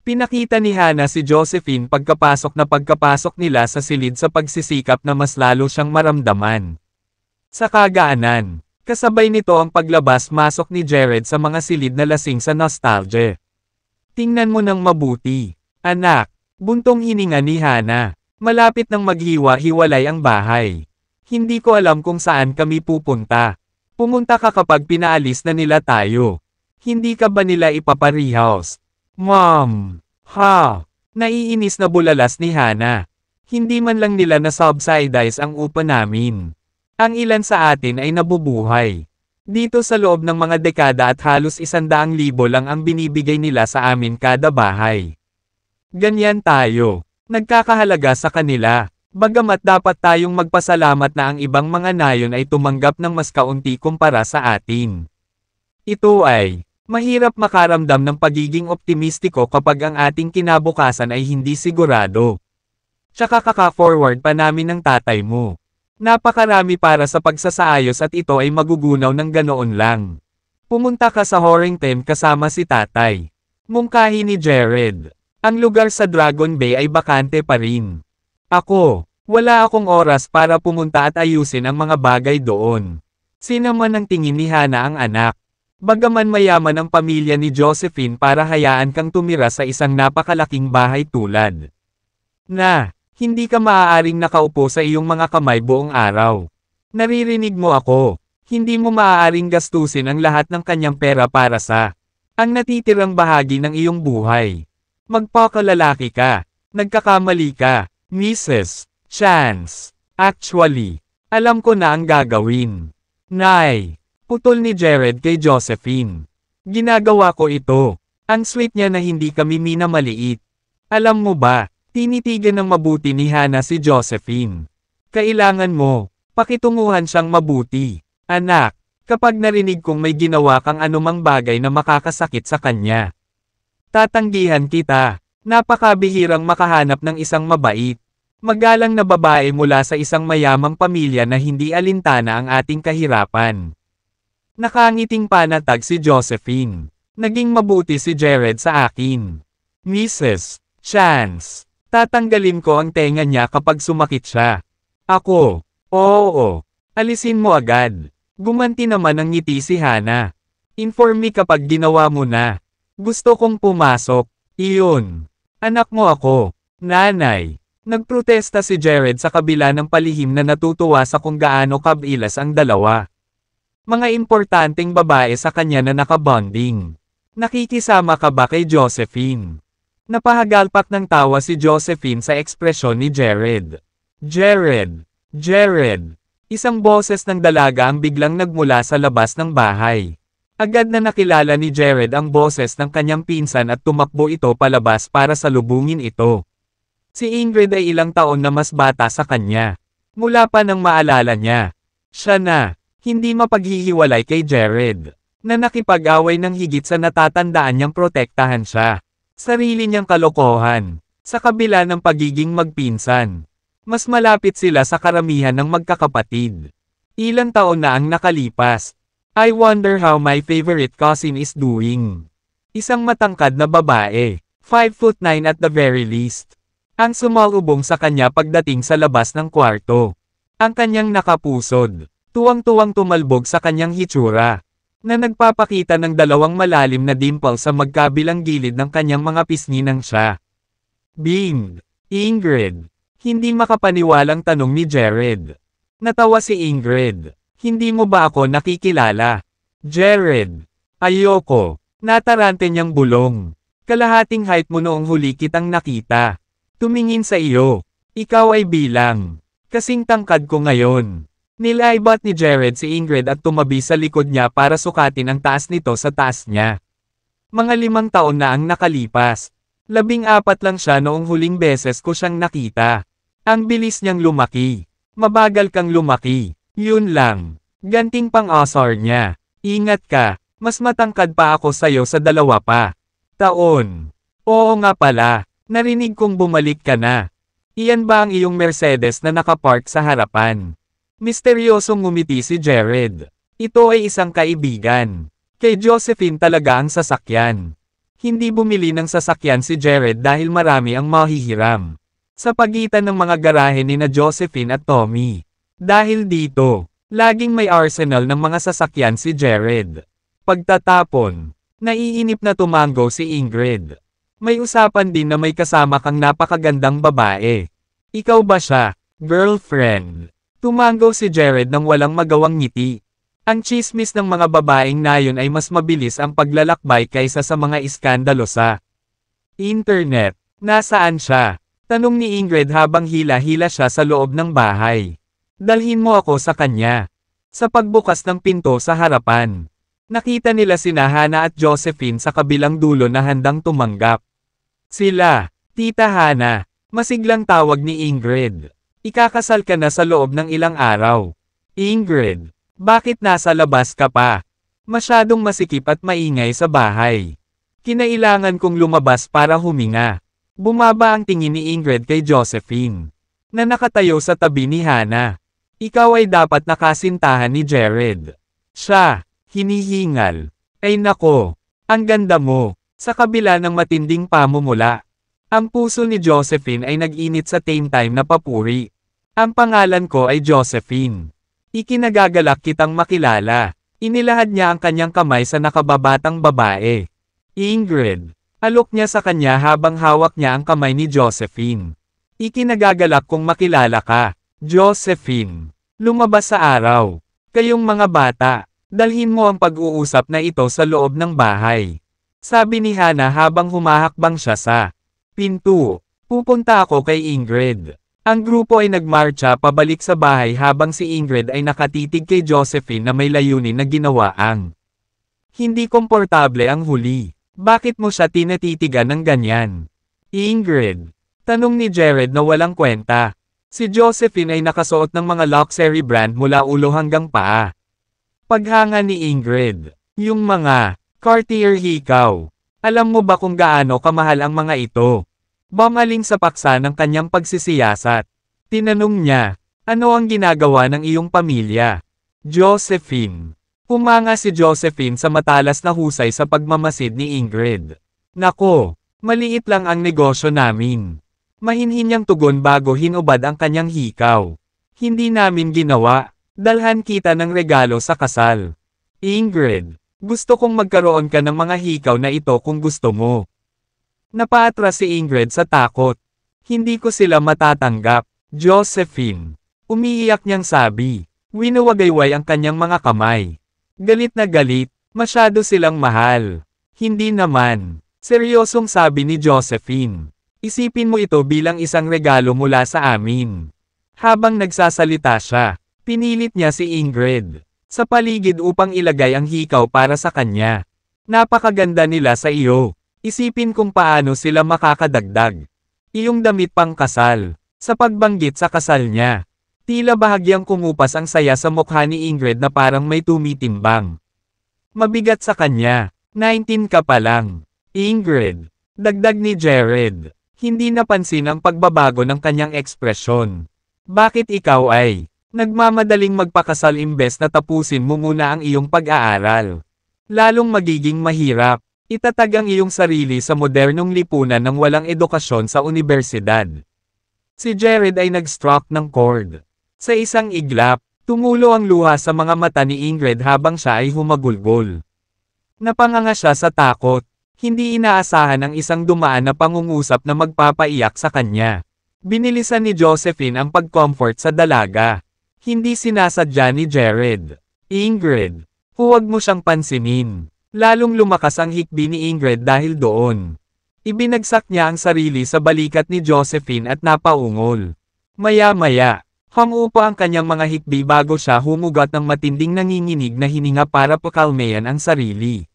Speaker 1: Pinakita ni Hana si Josephine pagkapasok nila sa silid sa pagsisikap na mas lalo siyang maramdaman. Sa kagaanan, kasabay nito ang paglabas-masok ni Jared sa mga silid na lasing sa nostalgia. Tingnan mo nang mabuti, anak, buntong hininga ni Hana. Malapit nang maghiwa-hiwalay ang bahay. Hindi ko alam kung saan kami pupunta. Pumunta ka kapag pinaalis na nila tayo. Hindi ka ba nila ipaparihouse? Mom! Ha! Naiinis na bulalas ni Hana. Hindi man lang nila na-subsidize ang upa namin. Ang ilan sa atin ay nabubuhay. Dito sa loob ng mga dekada at halos 100,000 lang ang binibigay nila sa amin kada bahay. Ganyan tayo. Nagkakahalaga sa kanila. Bagamat dapat tayong magpasalamat na ang ibang mga nayon ay tumanggap ng mas kaunti kumpara sa atin. Ito ay, mahirap makaramdam ng pagiging optimistiko kapag ang ating kinabukasan ay hindi sigurado. Tsaka kaka-forward pa namin ng tatay mo. Napakarami para sa pagsasaayos at ito ay magugunaw ng ganoon lang. Pumunta ka sa Horrington kasama si tatay. Mungkahi ni Jared. Ang lugar sa Dragon Bay ay bakante pa rin. Ako, wala akong oras para pumunta at ayusin ang mga bagay doon. Sinaman ang tingin ni Hana ang anak. Bagaman mayaman ang pamilya ni Josephine para hayaan kang tumira sa isang napakalaking bahay tulad. Hindi ka maaaring nakaupo sa iyong mga kamay buong araw. Naririnig mo ako. Hindi mo maaaring gastusin ang lahat ng kanyang pera para sa ang natitirang bahagi ng iyong buhay. Magpakalalaki ka. Nagkakamali ka, Mrs. Chance. Actually, alam ko na ang gagawin. Nay, putol ni Jared kay Josephine. Ginagawa ko ito. Ang sweet niya na hindi kami minamaliit. Alam mo ba? Tinitigan ng mabuti ni Hana si Josephine. Kailangan mo, pakitunguhan siyang mabuti. Anak, kapag narinig kong may ginawa kang anumang bagay na makakasakit sa kanya. Tatanggihan kita. Napakabihirang makahanap ng isang mabait, magalang na babae mula sa isang mayamang pamilya na hindi alintana ang ating kahirapan. Nakangiting panatag si Josephine. Naging mabuti si Jared sa akin. Mrs. Chance. Tatanggalin ko ang tenga niya kapag sumakit siya. Ako. Oo. Alisin mo agad. Gumanti naman ang ngiti si Hana. Inform me kapag ginawa mo na. Gusto kong pumasok. Iyon. Anak mo ako. Nanay. Nagprotesta si Jared sa kabila ng palihim na natutuwa sa kung gaano kabilas ang dalawa. Mga importanteng babae sa kanya na nakabonding. Nakikisama ka ba kay Josephine? Napahagalpak ng tawa si Josephine sa ekspresyon ni Jared. Jared. Isang boses ng dalaga ang biglang nagmula sa labas ng bahay. Agad na nakilala ni Jared ang boses ng kanyang pinsan at tumakbo ito palabas para salubungin ito. Si Ingrid ay ilang taon na mas bata sa kanya. Mula pa nang maalala niya. Siya na, hindi mapaghihiwalay kay Jared, na nakipag-away ng higit sa natatandaan niyang protektahan siya. Sarili niyang kalokohan. Sa kabila ng pagiging magpinsan, mas malapit sila sa karamihan ng magkakapatid. Ilang taon na ang nakalipas. I wonder how my favorite cousin is doing. Isang matangkad na babae, 5'9" at the very least. Ang sumalubong sa kanya pagdating sa labas ng kwarto. Ang kanyang nakapusod, tuwang-tuwang tumalbog sa kanyang hitsura, na nagpapakita ng dalawang malalim na dimple sa magkabilang gilid ng kanyang mga pisngi ng siya. Bing! Ingrid! Hindi makapaniwalang tanong ni Jared. Natawa si Ingrid. Hindi mo ba ako nakikilala? Jared! Ayoko! Natarante niyang bulong. Kalahating height mo noong huli kitang nakita. Tumingin sa iyo. Ikaw ay bilang. Kasing tangkad ko ngayon. Nilaibat ni Jared si Ingrid at tumabi sa likod niya para sukatin ang taas nito sa taas niya. Mga 5 taon na ang nakalipas. 14 lang siya noong huling beses ko siyang nakita. Ang bilis niyang lumaki. Mabagal kang lumaki. Yun lang. Ganting pang-asar niya. Ingat ka, mas matangkad pa ako sa'yo sa 2 pa. Taon. Oo nga pala, narinig kong bumalik ka na. Iyan ba ang iyong Mercedes na nakapark sa harapan? Misteryosong ngumiti si Jared. Ito ay isang kaibigan. Kay Josephine talaga ang sasakyan. Hindi bumili ng sasakyan si Jared dahil marami ang mahihiram. Sa pagitan ng mga garahe ni na Josephine at Tommy. Dahil dito, laging may arsenal ng mga sasakyan si Jared. Pagtatapon, naiinip na tumango si Ingrid. May usapan din na may kasama kang napakagandang babae. Ikaw ba siya, girlfriend? Tumango si Jared nang walang magawang ngiti. Ang chismis ng mga babaeng nayon ay mas mabilis ang paglalakbay kaysa sa mga iskandalo sa internet. Nasaan siya? Tanong ni Ingrid habang hila-hila siya sa loob ng bahay. Dalhin mo ako sa kanya. Sa pagbukas ng pinto sa harapan, nakita nila sina Hana at Josephine sa kabilang dulo na handang tumanggap. Sila, Tita Hana, masiglang tawag ni Ingrid. Ikakasal ka na sa loob ng ilang araw. Ingrid, bakit nasa labas ka pa? Masyadong masikip at maingay sa bahay. Kinailangan kong lumabas para huminga. Bumaba ang tingin ni Ingrid kay Josephine, na nakatayo sa tabi ni Hana. Ikaw ay dapat nakasintahan ni Jared. Siya, hinihingal. Ay nako, ang ganda mo. Sa kabila ng matinding pamumula, ang puso ni Josephine ay nag-init sa tame time na papuri. Ang pangalan ko ay Josephine. Ikinagagalak kitang makilala. Inilahad niya ang kanyang kamay sa nakababatang babae. Ingrid. Alok niya sa kanya habang hawak niya ang kamay ni Josephine. Ikinagagalak kong makilala ka, Josephine. Lumabas sa araw. Kayong mga bata, dalhin mo ang pag-uusap na ito sa loob ng bahay. Sabi ni Hana habang humahakbang siya sa pinto. Pupunta ako kay Ingrid. Ang grupo ay nagmarcha pabalik sa bahay habang si Ingrid ay nakatitig kay Josephine na may layunin na ginawa ang hindi komportable ang huli. Bakit mo siya tinatitigan ng ganyan? Ingrid. Tanong ni Jared na walang kwenta. Si Josephine ay nakasuot ng mga luxury brand mula ulo hanggang paa. Paghanga ni Ingrid. Yung mga Cartier hikaw. Alam mo ba kung gaano kamahal ang mga ito? Bumaling sa paksa ng kanyang pagsisiyasat. Tinanong niya, ano ang ginagawa ng iyong pamilya? Josephine. Humanga si Josephine sa matalas na husay sa pagmamasid ni Ingrid. Nako, maliit lang ang negosyo namin. Mahinhin niyang tugon bago hinubad ang kanyang hikaw. Hindi namin ginawa. Dalhan kita ng regalo sa kasal. Ingrid. Gusto kong magkaroon ka ng mga hikaw na ito kung gusto mo. Napaatras si Ingrid sa takot. Hindi ko sila matatanggap, Josephine. Umiiyak niyang sabi. Winuwagayway ang kanyang mga kamay. Galit na galit, masyado silang mahal. Hindi naman. Seryosong sabi ni Josephine. Isipin mo ito bilang isang regalo mula sa amin. Habang nagsasalita siya, pinilit niya si Ingrid sa paligid upang ilagay ang hikaw para sa kanya. Napakaganda nila sa iyo. Isipin kung paano sila makakadagdag. Iyong damit pang kasal. Sa pagbanggit sa kasal niya, tila bahagyang kumupas ang saya sa mukha ni Ingrid na parang may tumitimbang. Mabigat sa kanya. 19 ka pa lang. Ingrid. Dagdag ni Jared. Hindi napansin ang pagbabago ng kanyang ekspresyon. Bakit ikaw ay nagmamadaling magpakasal imbes na tapusin mo muna ang iyong pag-aaral? Lalong magiging mahirap. Itatag ang iyong sarili sa modernong lipunan ng walang edukasyon sa unibersidad. Si Jared ay nag-struck ng chord. Sa isang iglap, tumulo ang luha sa mga mata ni Ingrid habang siya ay humagulgol. Napanganga siya sa takot. Hindi inaasahan ang isang dumaan na pangungusap na magpapaiyak sa kanya. Binilisan ni Josephine ang pag-comfort sa dalaga. Hindi sinasadya ni Jared. Ingrid, huwag mo siyang pansinin. Lalong lumakas ang hikbi ni Ingrid dahil doon. Ibinagsak niya ang sarili sa balikat ni Josephine at napaungol. Maya-maya, hangupa ang kanyang mga hikbi bago siya humugat ng matinding nanginginig na hininga para pakalmayan ang sarili.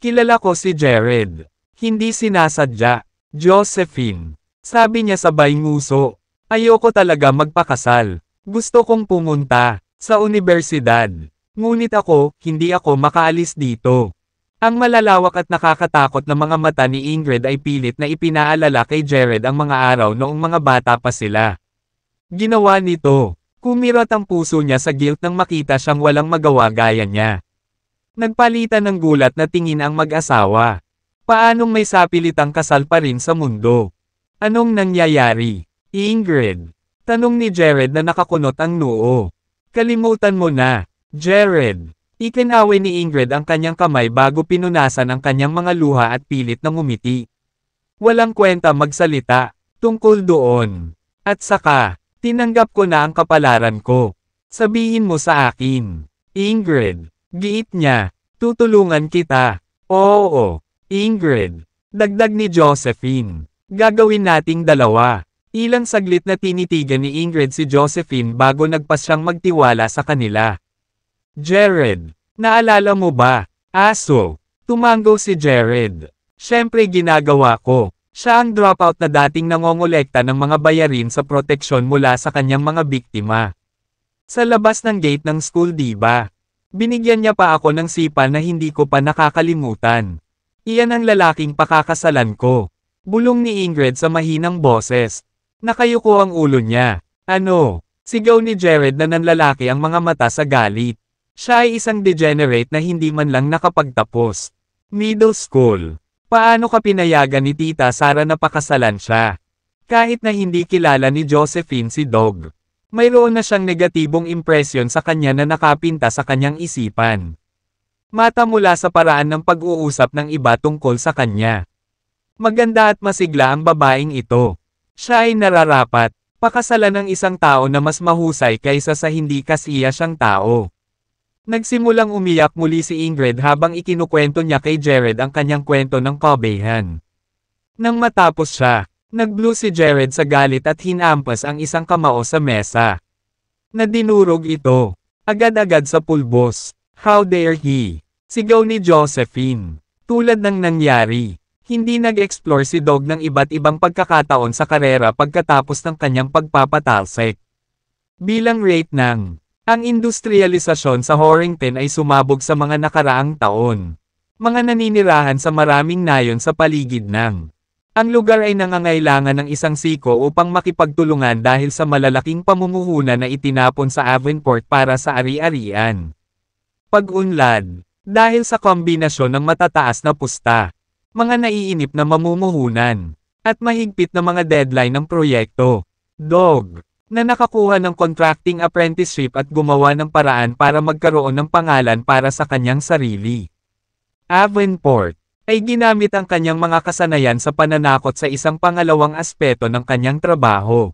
Speaker 1: Kilala ko si Jared. Hindi sinasadya. Josephine. Sabi niya sabay nguso. Ayoko talaga magpakasal. Gusto kong pumunta sa universidad. Ngunit hindi ako makaalis dito. Ang malalawak at nakakatakot na mga mata ni Ingrid ay pilit na ipinaalala kay Jared ang mga araw noong mga bata pa sila. Ginawa nito. Kumirat ang puso niya sa guilt nang makita siyang walang magawa gaya niya. Nagpalitan ng gulat na tingin ang mag-asawa. Paanong may sapilitang kasal pa rin sa mundo? Anong nangyayari? Ingrid. Tanong ni Jared na nakakunot ang noo. Kalimutan mo na, Jared. Ikinaway ni Ingrid ang kanyang kamay bago pinunasan ang kanyang mga luha at pilit na ngumiti. Walang kwenta magsalita, tungkol doon. At saka, tinanggap ko na ang kapalaran ko. Sabihin mo sa akin. Ingrid. Giit niya, tutulungan kita. Oo, Ingrid. Dagdag ni Josephine. Gagawin nating dalawa. Ilang saglit na tinitigan ni Ingrid si Josephine bago nagpasyang magtiwala sa kanila. Jared, naalala mo ba? Aso. Tumango si Jared. Siyempre ginagawa ko. Siya ang dropout na dating nangongolekta ng mga bayarin sa proteksyon mula sa kanyang mga biktima. Sa labas ng gate ng school, diba? Binigyan niya pa ako ng sipa na hindi ko pa nakakalimutan. Iyan ang lalaking pakakasalan ko. Bulong ni Ingrid sa mahinang boses. Nakayuko ang ulo niya. Ano? Sigaw ni Jared na nanlalaki ang mga mata sa galit. Siya ay isang degenerate na hindi man lang nakapagtapos. Middle school. Paano ka pinayagan ni Tita Sara na pakasalan siya? Kahit na hindi kilala ni Josephine si Dog. Mayroon na siyang negatibong impresyon sa kanya na nakapinta sa kanyang isipan. Mata mula sa paraan ng pag-uusap ng iba tungkol sa kanya. Maganda at masigla ang babaeng ito. Siya ay nararapat, pakasalan ng isang tao na mas mahusay kaysa sa hindi kasiya siyang tao. Nagsimulang umiyak muli si Ingrid habang ikinukwento niya kay Jared ang kanyang kwento ng kabehan. Nang matapos siya, nag-blue si Jared sa galit at hinampas ang isang kamao sa mesa. Nadinurog ito. Agad-agad sa pulbos. How dare he? Sigaw ni Josephine. Tulad ng nangyari, hindi nag-explore si Dog ng iba't ibang pagkakataon sa karera pagkatapos ng kanyang pagpapatalsik. Bilang rate ng ang industrialisasyon sa Horrington ay sumabog sa mga nakaraang taon. Mga naninirahan sa maraming nayon sa paligid ng ang lugar ay nangangailangan ng isang siko upang makipagtulungan dahil sa malalaking pamumuhunan na itinapon sa Avonport para sa ari-arian. Pag-unlad, dahil sa kombinasyon ng matataas na pusta, mga naiinip na mamumuhunan, at mahigpit na mga deadline ng proyekto. Dog, na nakakuha ng contracting apprenticeship at gumawa ng paraan para magkaroon ng pangalan para sa kanyang sarili. Avonport ay ginamit ang kanyang mga kasanayan sa pananakot sa isang pangalawang aspeto ng kanyang trabaho.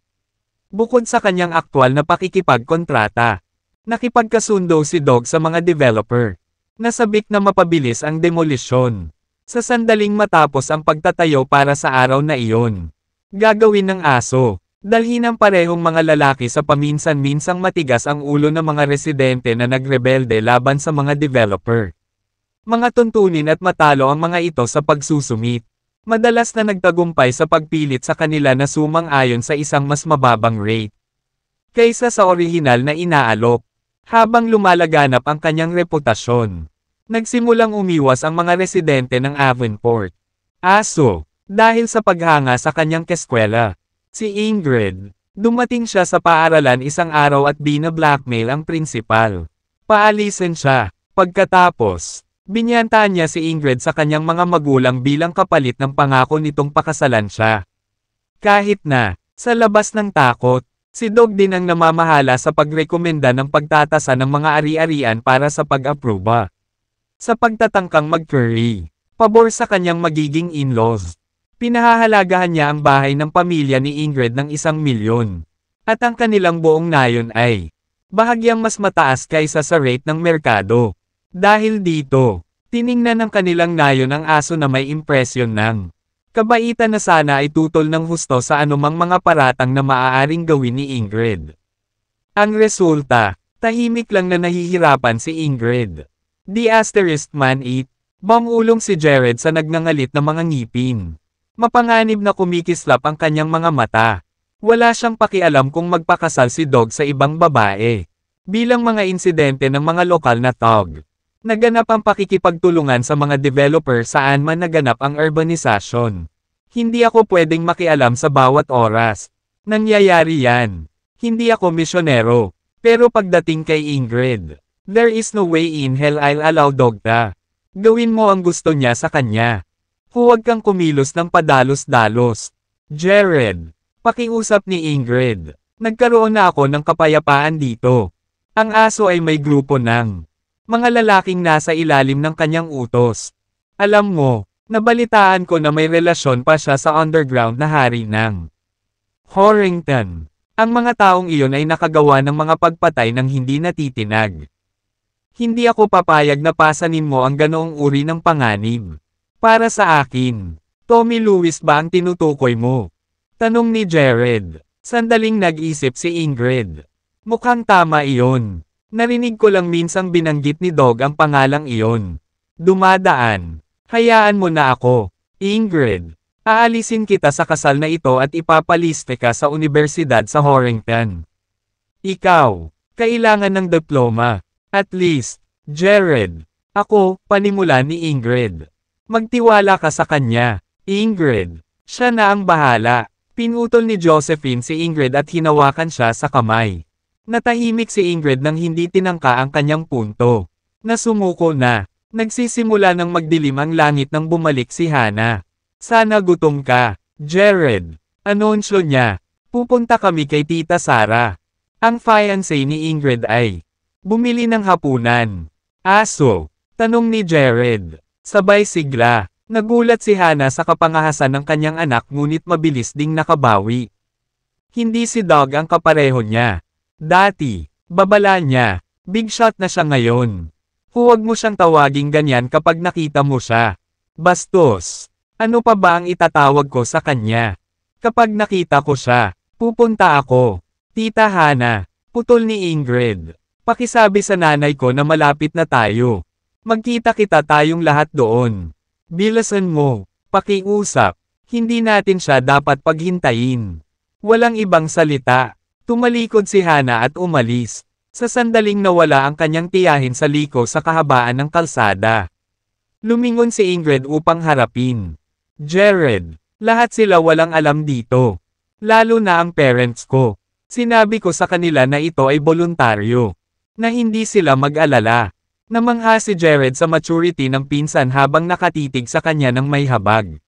Speaker 1: Bukod sa kanyang aktwal na pakikipagkontrata, nakipagkasundo si Dog sa mga developer. Nasabik na mapabilis ang demolisyon. Sa sandaling matapos ang pagtatayo para sa araw na iyon. Gagawin ng aso. Dalhin ang parehong mga lalaki sa paminsan-minsang matigas ang ulo ng mga residente na nagrebelde laban sa mga developer. Mga tuntunin at matalo ang mga ito sa pagsusumit. Madalas na nagtagumpay sa pagpilit sa kanila na sumang-ayon sa isang mas mababang rate kaysa sa orihinal na inaalok. Habang lumalaganap ang kanyang reputasyon, nagsimulang umiwas ang mga residente ng Avonport. Aso, dahil sa paghanga sa kanyang eskwela. Si Ingrid, dumating siya sa paaralan isang araw at bina-blackmail ang prinsipal. Paalisin siya. Pagkatapos, binyantaan niya si Ingrid sa kanyang mga magulang bilang kapalit ng pangako nitong pakasalan siya. Kahit na, sa labas ng takot, si Dog din ang namamahala sa pagrekomenda ng pagtatasa ng mga ari-arian para sa pag-aproba. Sa pagtatangkang mag-curry, pabor sa kanyang magiging in-laws. Pinahahalagahan niya ang bahay ng pamilya ni Ingrid ng 1,000,000. At ang kanilang buong nayon ay bahagyang mas mataas kaysa sa rate ng merkado. Dahil dito, tiningnan ng kanilang nayon ang aso na may impresyon ng Kabaitan na sana ay tutol ng husto sa anumang mga paratang na maaaring gawin ni Ingrid. Ang resulta, tahimik lang na nahihirapan si Ingrid. The asterisk man 8, bumulong si Jared sa nagngangalit na mga ngipin. Mapanganib na kumikislap ang kanyang mga mata. Wala siyang pakialam kung magpakasal si Dog sa ibang babae. Bilang mga insidente ng mga lokal na tog. Naganap ang pakikipagtulungan sa mga developer saan man naganap ang urbanisasyon. Hindi ako pwedeng makialam sa bawat oras. Nangyayari yan. Hindi ako misyonero. Pero pagdating kay Ingrid, there is no way in hell I'll allow Dogta. Gawin mo ang gusto niya sa kanya. Huwag kang kumilos ng padalos-dalos. Jared, pakiusap ni Ingrid. Nagkaroon na ako ng kapayapaan dito. Ang aso ay may grupo ng mga lalaking nasa ilalim ng kanyang utos. Alam mo, nabalitaan ko na may relasyon pa siya sa underground na hari ng Horrington. Ang mga taong iyon ay nakagawa ng mga pagpatay ng hindi natitinag. Hindi ako papayag na pasanin mo ang ganoong uri ng panganib. Para sa akin, Tommy Lewis ba ang tinutukoy mo? Tanong ni Jared. Sandaling nag-isip si Ingrid. Mukhang tama iyon. Narinig ko lang minsang binanggit ni Dog ang pangalang iyon. Dumadaan. Hayaan mo na ako. Ingrid. Aalisin kita sa kasal na ito at ipapaliste ka sa universidad sa Horrington. Ikaw. Kailangan ng diploma. At least. Jared. Ako, panimula ni Ingrid. Magtiwala ka sa kanya. Ingrid. Siya na ang bahala. Pinutol ni Josephine si Ingrid at hinawakan siya sa kamay. Natahimik si Ingrid nang hindi tinangka ang kanyang punto. Nasumuko na. Nagsisimula ng magdilim ang langit nang bumalik si Hannah. Sana gutom ka, Jared. Anunsyo niya. Pupunta kami kay Tita Sara. Ang fiancé ni Ingrid ay bumili ng hapunan. Aso? Tanong ni Jared. Sabay sigla. Nagulat si Hannah sa kapangahasan ng kanyang anak ngunit mabilis ding nakabawi. Hindi si Dog ang kapareho niya. Dati, babala niya, big shot na siya ngayon. Huwag mo siyang tawaging ganyan kapag nakita mo siya. Bastos, ano pa ba ang itatawag ko sa kanya? Kapag nakita ko siya, pupunta ako. Tita Hannah, putol ni Ingrid. Pakisabi sa nanay ko na malapit na tayo. Magkita-kita tayong lahat doon. Bilasan mo, pakiusap. Hindi natin siya dapat paghintayin. Walang ibang salita. Tumalikod si Hannah at umalis. Sa sandaling nawala ang kanyang tiyahin sa liko sa kahabaan ng kalsada. Lumingon si Ingrid upang harapin. Jared, lahat sila walang alam dito. Lalo na ang parents ko. Sinabi ko sa kanila na ito ay voluntaryo. Na hindi sila mag-alala. Namangha si Jared sa maturity ng pinsan habang nakatitig sa kanya ng may habag.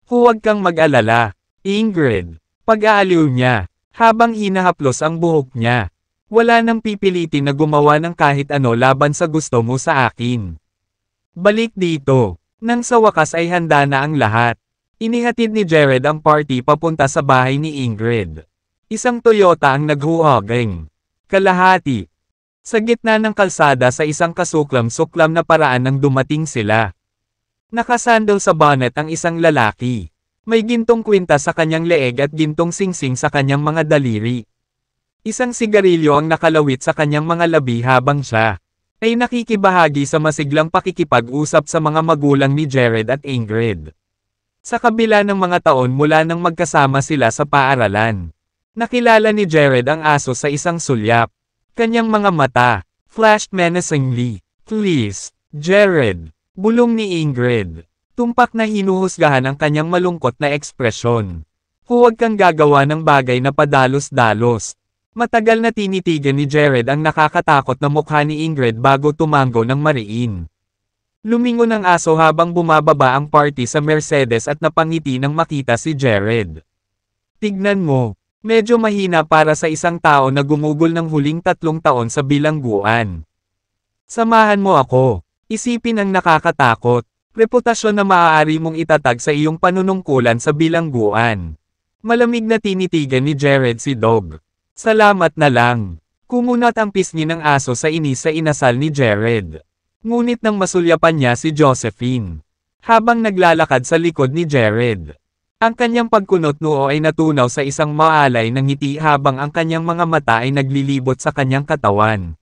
Speaker 1: Huwag kang mag-alala, Ingrid. Pag-aaliw niya. Habang hinahaplos ang buhok niya. Wala nang pipilitin na gumawa ng kahit ano laban sa gusto mo sa akin. Balik dito. Nang sa wakas ay handa na ang lahat. Inihatid ni Jared ang party papunta sa bahay ni Ingrid. Isang Toyota ang naghuhaging. Kalahati. Sa gitna ng kalsada sa isang kasuklam-suklam na paraan nang dumating sila. Nakasandal sa bonnet ang isang lalaki. May gintong kwinta sa kanyang leeg at gintong singsing sa kanyang mga daliri. Isang sigarilyo ang nakalawit sa kanyang mga labi habang siya ay nakikibahagi sa masiglang pakikipag-usap sa mga magulang ni Jared at Ingrid. Sa kabila ng mga taon mula nang magkasama sila sa paaralan, nakilala ni Jared ang aso sa isang sulyap. Kanyang mga mata flashed menacingly. Please, Jared, bulong ni Ingrid. Tumpak na hinuhusgahan ang kanyang malungkot na ekspresyon. Huwag kang gagawa ng bagay na padalos-dalos. Matagal na tinitigan ni Jared ang nakakatakot na mukha ni Ingrid bago tumango ng mariin. Lumingon ang aso habang bumababa ang party sa Mercedes at napangiti nang makita si Jared. Tignan mo, medyo mahina para sa isang tao na gumugol ng huling 3 taon sa bilangguan. Samahan mo ako. Isipin ang nakakatakot. Reputasyon na maaari mong itatag sa iyong panunungkulan sa bilangguan. Malamig na tinitigan ni Jared si Dog. Salamat na lang. Kumunat ang pisngi ng aso sa inis sa inasal ni Jared. Ngunit nang masulyapan niya si Josephine. habang naglalakad sa likod ni Jared. Ang kanyang pagkunot noo ay natunaw sa isang maalay ng ngiti habang ang kanyang mga mata ay naglilibot sa kanyang katawan.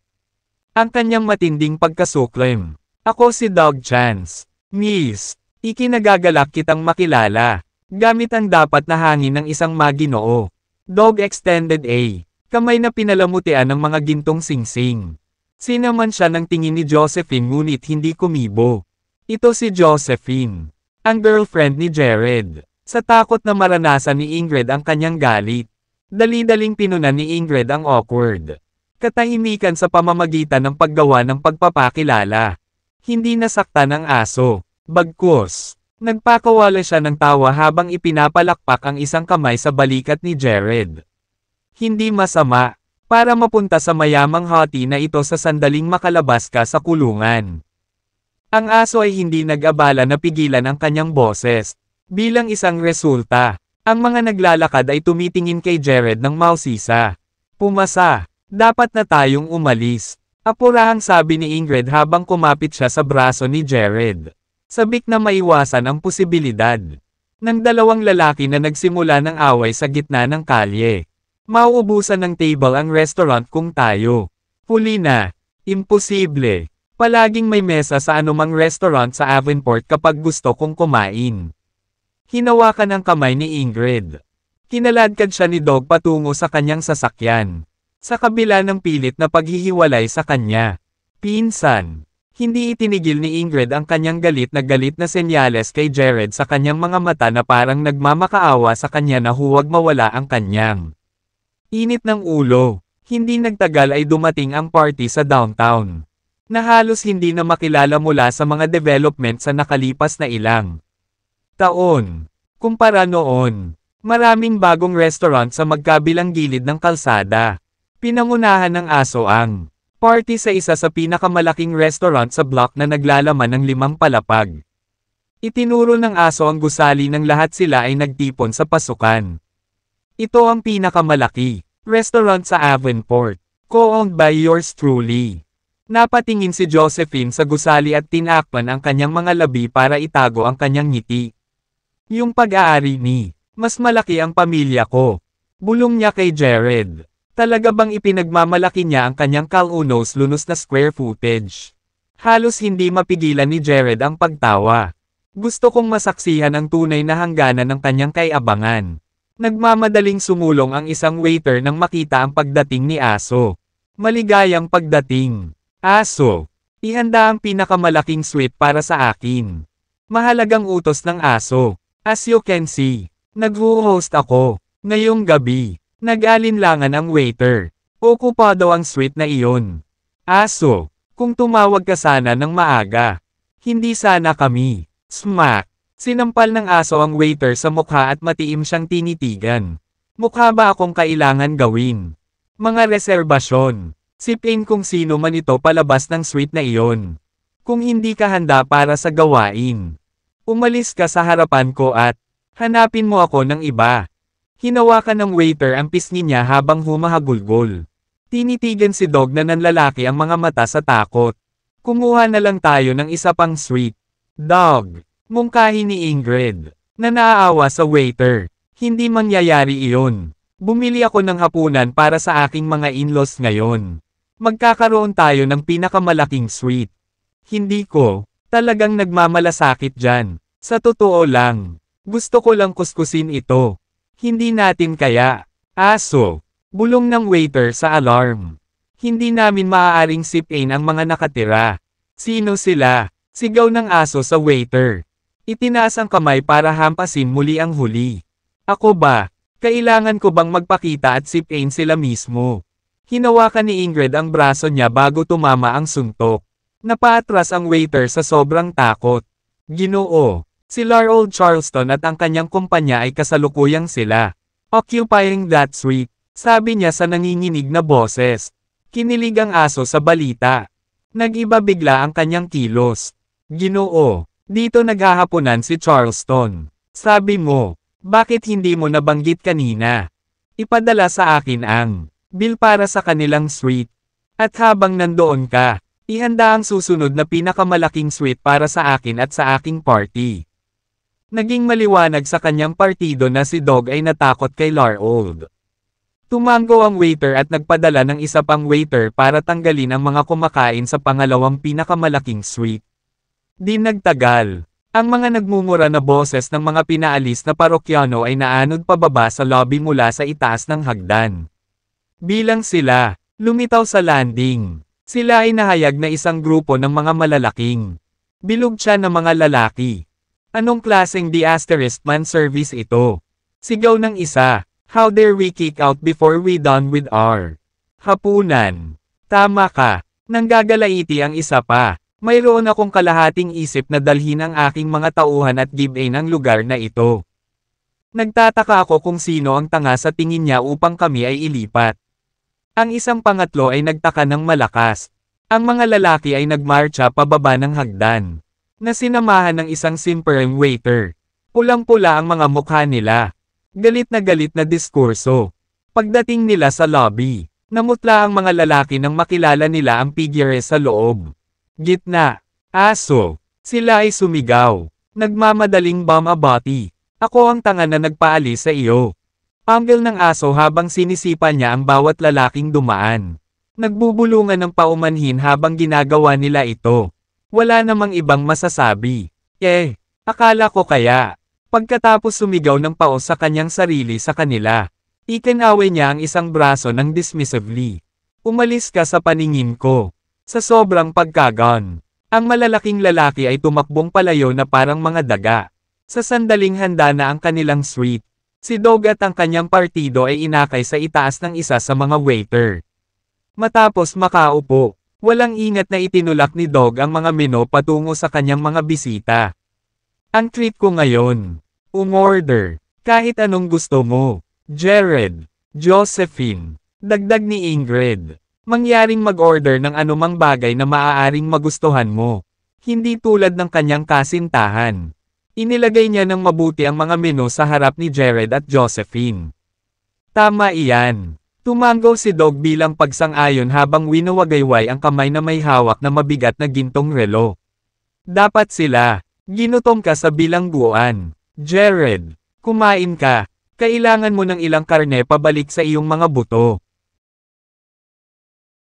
Speaker 1: Ang kanyang matinding pagkasuklim. Ako si Dog Chance. Miss, ikinagagalak kitang makilala. Gamit ang dapat na hangin ng isang maginoo. Dog extended a kamay na pinalamutian ng mga gintong singsing. Sinaman siya ng tingin ni Josephine ngunit hindi kumibo. Ito si Josephine, ang girlfriend ni Jared. Sa takot na maranasan ni Ingrid ang kanyang galit, dali-daling pinunan ni Ingrid ang awkward katahimikan sa pamamagitan ng paggawa ng pagpapakilala. Hindi nasaktan ang aso, bagkus. Nagpakawala siya ng tawa habang ipinapalakpak ang isang kamay sa balikat ni Jared. Hindi masama, para mapunta sa mayamang hati na ito sa sandaling makalabas ka sa kulungan. Ang aso ay hindi nag-abala na pigilan ang kanyang boses. Bilang isang resulta, ang mga naglalakad ay tumitingin kay Jared ng mausisa. Pumasa, dapat na tayong umalis. Apurahang sabi ni Ingrid habang kumapit siya sa braso ni Jared. Sabik na maiwasan ang posibilidad ng dalawang lalaki na nagsimula ng away sa gitna ng kalye. Mauubusan ng table ang restaurant kung tayo. Huli na, imposible. Palaging may mesa sa anumang restaurant sa Avonport kapag gusto kong kumain. Hinawakan ang kamay ni Ingrid. Kinaladkad siya ni Dog patungo sa kanyang sasakyan. Sa kabila ng pilit na paghihiwalay sa kanya. Pinsan. Hindi itinigil ni Ingrid ang kanyang galit na senyales kay Jared sa kanyang mga mata na parang nagmamakaawa sa kanya na huwag mawala ang kanyang init ng ulo. Hindi nagtagal ay dumating ang party sa downtown, na halos hindi na makilala mula sa mga development sa nakalipas na ilang taon. Kumpara noon, maraming bagong restaurant sa magkabilang gilid ng kalsada. Pinangunahan ng aso ang party sa isa sa pinakamalaking restaurant sa block na naglalaman ng 5 palapag. Itinuro ng aso ang gusali ng lahat sila ay nagtipon sa pasukan. Ito ang pinakamalaki restaurant sa Avonport, co-owned by yours truly. Napatingin si Josephine sa gusali at tinakpan ang kanyang mga labi para itago ang kanyang ngiti. Yung pag-aari ni, mas malaki ang pamilya ko. Bulong niya kay Jared. Talaga bang ipinagmamalaki niya ang kanyang kalunos-lunos na square footage? Halos hindi mapigilan ni Jared ang pagtawa. Gusto kong masaksihan ang tunay na hangganan ng kanyang kaiabangan. Nagmamadaling sumulong ang isang waiter nang makita ang pagdating ni Aso. Maligayang pagdating. Aso, ihanda ang pinakamalaking sweet para sa akin. Mahalagang utos ng Aso. As you can see, nag-host ako. Ngayong gabi, nag-alinlangan ang waiter. Okupado ang suite na iyon. Aso, kung tumawag ka sana ng maaga. Hindi sana kami. Smack! Sinampal ng aso ang waiter sa mukha at matiim siyang tinitigan. Mukha ba akong kailangan gawin? Mga reserbasyon. Sipin kung sino man ito palabas ng suite na iyon. Kung hindi ka handa para sa gawain, umalis ka sa harapan ko at hanapin mo ako ng iba. Hinawakan ng waiter ang pisngi niya habang humahagulgol. Tinitigan si Dog na nanlalaki ang mga mata sa takot. Kumuha na lang tayo ng isa pang sweet. Dog, mungkahi ni Ingrid, na naaawa sa waiter. Hindi mangyayari iyon. Bumili ako ng hapunan para sa aking mga in-laws ngayon. Magkakaroon tayo ng pinakamalaking sweet. Hindi ko talagang nagmamalasakit dyan. Sa totoo lang, gusto ko lang kuskusin ito. Hindi natin kaya. Aso, bulong ng waiter sa alarm. Hindi namin maaaring sipin ang mga nakatira. Sino sila? Sigaw ng aso sa waiter. Itinaas ang kamay para hampasin muli ang huli. Ako ba? Kailangan ko bang magpakita at sipin sila mismo? Hinawakan ni Ingrid ang braso niya bago tumama ang suntok. Napaatras ang waiter sa sobrang takot. Ginoo, si Laurel Charleston at ang kanyang kumpanya ay kasalukuyang sila. Occupying that suite, sabi niya sa nanginginig na boses. Kinilig ang aso sa balita. Nag-iba bigla ang kanyang kilos. Ginoo, dito naghahaponan si Charleston. Sabi mo, bakit hindi mo nabanggit kanina? Ipadala sa akin ang bill para sa kanilang suite. At habang nandoon ka, Ihanda ang susunod na pinakamalaking sweet para sa akin at sa aking party. Naging maliwanag sa kanyang partido na si Dog ay natakot kay Larold. Tumango ang waiter at nagpadala ng isa pang waiter para tanggalin ang mga kumakain sa pangalawang pinakamalaking sweet. Di nagtagal. Ang mga nagmumura na boses ng mga pinaalis na parokyano ay naanod pababa sa lobby mula sa itaas ng hagdan. Bilang sila, lumitaw sa landing. Sila ay nahayag na isang grupo ng mga malalaking. Bilog siya ng mga lalaki. Anong klaseng man service ito? Sigaw ng isa, how dare we kick out before we done with our hapunan? Tama ka, nanggagalaiti ang isa pa. Mayroon akong kalahating isip na dalhin ang aking mga tauhan at give-in ang lugar na ito. Nagtataka ako kung sino ang tanga sa tingin niya upang kami ay ilipat. Ang isang pangatlo ay nagtaka ng malakas. Ang mga lalaki ay nagmarcha pababa ng hagdan, na sinamahan ng isang simpereng waiter. Pulang-pula ang mga mukha nila. Galit na diskurso. Pagdating nila sa lobby, namutla ang mga lalaki nang makilala nila ang figure sa loob. Gitna. Aso. Sila ay sumigaw. Nagmamadaling bumabati. Ako ang tanga na nagpaalis sa iyo. Pambil ng aso habang sinisipa niya ang bawat lalaking dumaan. Nagbubulungan ng paumanhin habang ginagawa nila ito. Wala namang ibang masasabi. Akala ko kaya. Pagkatapos sumigaw ng paos sa kanyang sarili sa kanila, ikinawe niya ang isang braso ng dismissively. Umalis ka sa paningin ko. Sa sobrang pagkagan, ang malalaking lalaki ay tumakbong palayo na parang mga daga. Sa sandaling handa na ang kanilang sweet, si Dog at ang kanyang partido ay inakay sa itaas ng isa sa mga waiter. Matapos makaupo, walang ingat na itinulak ni Dog ang mga menu patungo sa kanyang mga bisita. Ang treat ko ngayon. Umorder. Kahit anong gusto mo. Jared. Josephine. Dagdag ni Ingrid. Mangyaring mag-order ng anumang bagay na maaaring magustuhan mo. Hindi tulad ng kanyang kasintahan. Inilagay niya ng mabuti ang mga menu sa harap ni Jared at Josephine. Tama iyan. Tumango si Dog bilang pagsang-ayon habang winawagayway ang kamay na may hawak na mabigat na gintong relo. Dapat sila. Ginutom ka sa bilangguan. Jared, kumain ka. Kailangan mo ng ilang karne pabalik sa iyong mga buto.